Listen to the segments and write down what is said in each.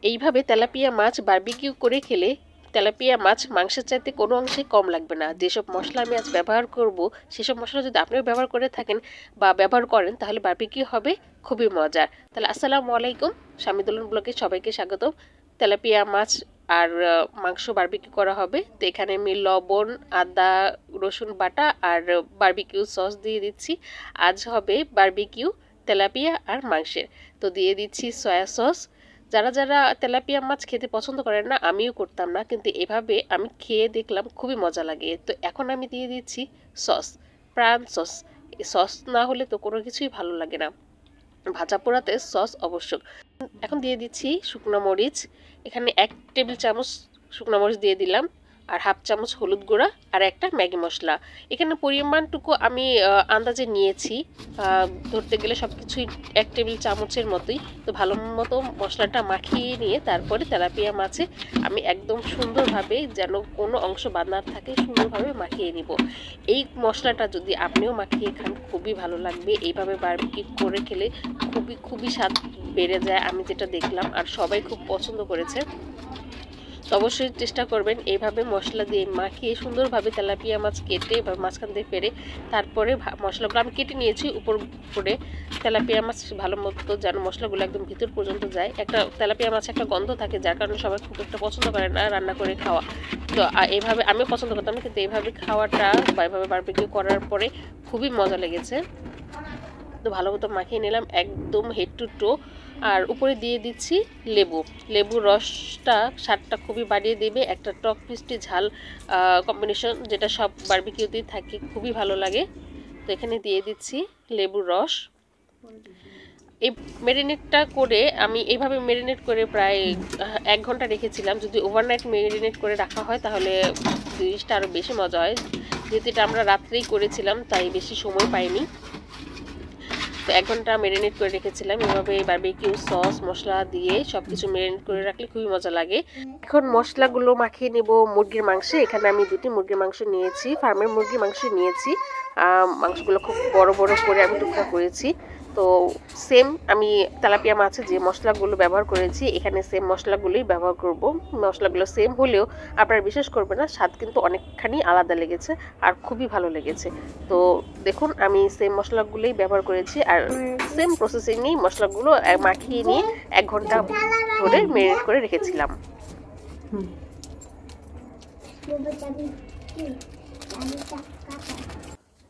এইভাবে তেলাপিয়া মাছ বারবিকিউ করে খেলে তেলাপিয়া মাছ মাংসের চাইতে কোনো অংশে কম লাগবে না। যেসব মশলা আমি আজ ব্যবহার করব সেসব মশলা যদি আপনিও ব্যবহার করে থাকেন বা ব্যবহার করেন তাহলে বারবিকিউ হবে খুবই মজার। তাহলে আসসালামু আলাইকুম, স্বামীদুলন ব্লগে সবাইকে স্বাগত। তেলাপিয়া মাছ আর মাংস বারবিকিউ করা হবে। তো এখানে আমি লবণ, আদা, রসুন বাটা আর বারবিকিউ সস দিয়ে দিচ্ছি। আজ হবে বারবিকিউ তেলাপিয়া আর মাংসের। তো দিয়ে দিচ্ছি সয়া সস। যারা যারা তেলাপিয়া মাছ খেতে পছন্দ করেন না, আমিও করতাম না, কিন্তু এভাবে আমি খেয়ে দেখলাম খুবই মজা লাগে। তো এখন আমি দিয়ে দিচ্ছি সস, প্রাণ সস। সস না হলে তো কোনো কিছুই ভালো লাগে না, ভাজা পোড়াতে সস অবশ্যক। এখন দিয়ে দিচ্ছি শুকনো মরিচ। এখানে 1 টেবিল চামচ শুকনো মরিচ দিয়ে দিলাম, আর হাফ চামচ হলুদ গুঁড়া আর একটা ম্যাগি মশলা। এখানে পরিমাণটুকু আমি আন্দাজে নিয়েছি, ধরতে গেলে সব কিছুই 1 টেবিল চামচের মতোই। তো ভালো মতো মশলাটা মাখিয়ে নিয়ে তারপরে তেলাপিয়া মাছে আমি একদম সুন্দরভাবে, যেন কোনো অংশ বাদ না থাকে, সুন্দরভাবে মাখিয়ে নিব। এই মশলাটা যদি আপনিও মাখিয়ে খান খুবই ভালো লাগবে। এইভাবে বারবিকিউ করে খেলে খুবই স্বাদ বেড়ে যায়, আমি যেটা দেখলাম, আর সবাই খুব পছন্দ করেছে। তো অবশ্যই চেষ্টা করবেন এইভাবে মশলা দিয়ে মাখিয়ে সুন্দরভাবে তেলাপিয়া মাছ কেটে বা মাঝখান দিয়ে ফেরে তারপরে মশলাগুলো আমি কেটে নিয়েছি উপর করে। তেলাপিয়া মাছ ভালো মতো যেন মশলাগুলো একদম ভিতর পর্যন্ত যায়। একটা তেলাপিয়া মাছ একটা গন্ধ থাকে, যার কারণে সবাই খুব একটা পছন্দ করে না রান্না করে খাওয়া। তো এইভাবে আমিও পছন্দ করতাম না, কিন্তু এইভাবে খাওয়াটা বা এইভাবে বারবিকিউ করার পরে খুবই মজা লেগেছে। তো ভালো মতো মাখিয়ে নিলাম একদম হেড টু টো। আর উপরে দিয়ে দিচ্ছি লেবুর রসটা স্বাদটা খুবই বাড়িয়ে দেবে। একটা টক মিষ্টি ঝাল কম্বিনেশন, যেটা সব বারবিকিউতেই থাকে, খুবই ভালো লাগে। তো এখানে দিয়ে দিচ্ছি লেবুর রস। এই ম্যারিনেটটা করে আমি এইভাবে ম্যারিনেট করে প্রায় 1 ঘন্টা রেখেছিলাম। যদি ওভারনাইট ম্যারিনেট করে রাখা হয় তাহলে জিনিসটা আরও বেশি মজা হয়। যেহেতু এটা আমরা রাত্রেই করেছিলাম তাই বেশি সময় পাইনি। তো 1 ঘন্টা ম্যারিনেট করে রেখেছিলাম। এভাবে বারবিকিউ সস মশলা দিয়ে সব কিছু ম্যারিনেট করে রাখলে খুবই মজা লাগে। এখন মশলাগুলো মাখিয়ে নেব মুরগির মাংসে। এখানে আমি 2টি মুরগির মাংস নিয়েছি, ফার্মের মুরগির মাংস নিয়েছি। মাংসগুলো খুব বড় বড় করে আমি টুকরা করেছি। তো সেম আমি তেলাপিয়া মাছে যে মশলাগুলো ব্যবহার করেছি এখানে সেম মশলাগুলোই ব্যবহার করব। মশলাগুলো সেম হলেও আপনারা বিশ্বাস করবেন না, স্বাদ কিন্তু অনেকখানি আলাদা লেগেছে আর খুবই ভালো লেগেছে। তো দেখুন আমি সেম মশলাগুলোই ব্যবহার করেছি আর সেম প্রসেসিংয়েই মশলাগুলো মাখিয়ে নিয়ে 1 ঘন্টা ধরে ম্যারিনেট করে রেখেছিলাম।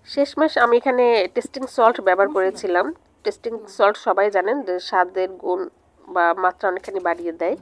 শেষমেশ আমি এখানে টেস্টিং সল্ট ব্যবহার করেছিলাম। টেস্টিং সল্ট সবাই জানেন যে স্বাদের গুণ বা মাত্রা অনেকখানি বাড়িয়ে দেয়।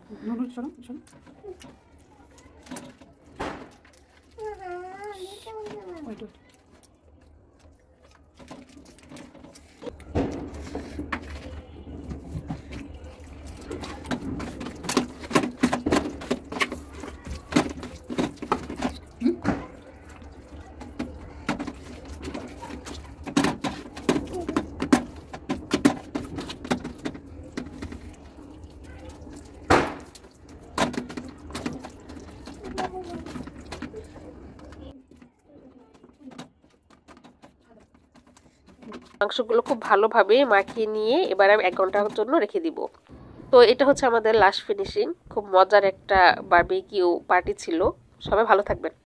মাংসগুলো খুব ভালোভাবে মাখিয়ে নিয়ে এবার আমি 1 ঘন্টার জন্য রেখে দিব। তো এটা হচ্ছে আমাদের লাস্ট ফিনিশিং। খুব মজার একটা বারবিকিউ পার্টি ছিল। সবাই ভালো থাকবেন।